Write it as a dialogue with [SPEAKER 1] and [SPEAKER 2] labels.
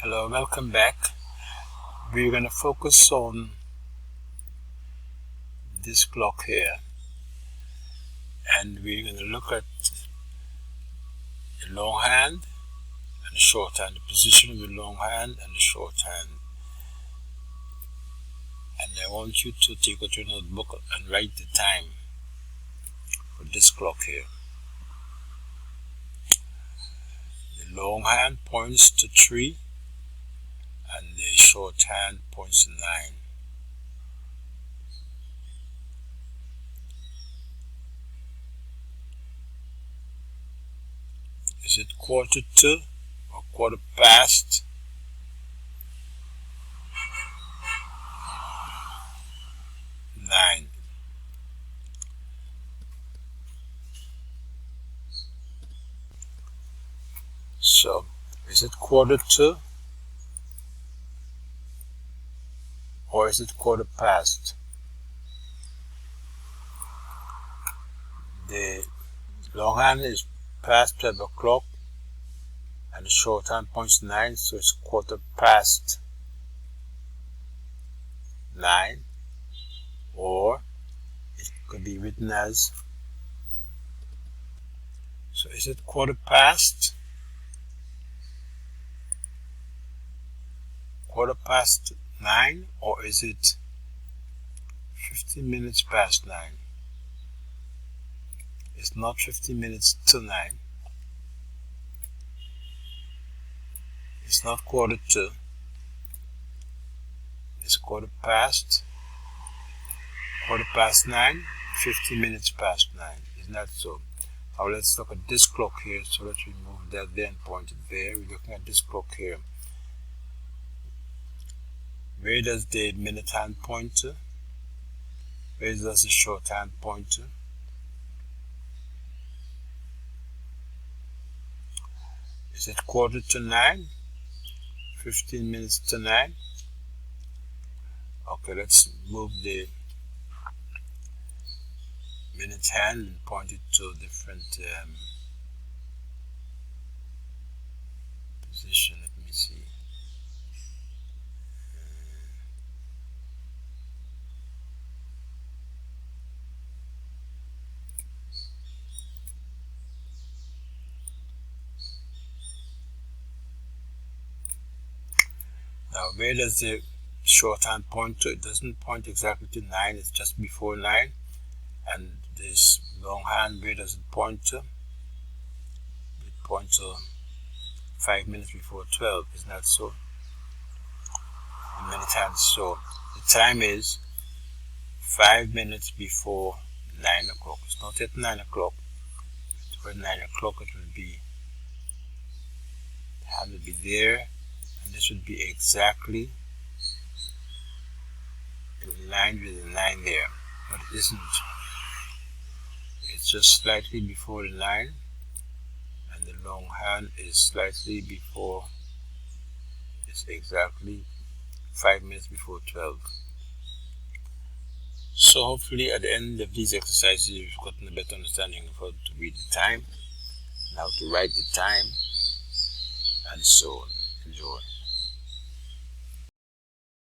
[SPEAKER 1] Hello, welcome back. We're going to focus on this clock here, and we're going to look at the long hand and the short hand, the position of the long hand and the short hand. And I want you to take out your notebook and write the time for this clock here. The long hand points to 3 and the short hand points to 9. Is it 1:45 or 1:15? Nine. So, is it 1:45 or is it 1:15? The long hand is past 12 o'clock and the short hand points to 9, so it's 1:15 9, or it could be written as, so is it 1:15? 9, or is it 15 minutes past 9? It's not 15 minutes to 9. It's not 1:45. It's 1:15, 15 minutes past 9. Isn't that so? Now let's look at this clock here. So let's remove that there and point it there. We're looking at this clock here. Where does the minute hand point to? Where does the short hand point to? Is it 9:15? 15 minutes to 9? Okay, let's move the minute hand and point it to a different position. Let me see. Now, where does the short hand point to? It doesn't point exactly to 9, it's just before 9. And this long hand, where does it point to? It points to 5 minutes before 12, isn't that so? The minute hand, so the time is 5 minutes before 9 o'clock. It's not at 9 o'clock. For 9 o'clock it will be, the hand will be there, and this would be exactly in line with the 9 there, but it isn't. It's just slightly before the 9, and the long hand is slightly before. It's exactly 5 minutes before 12. So hopefully at the end of these exercises you've gotten a better understanding of how to read the time, and how to write the time, and so on. Enjoy.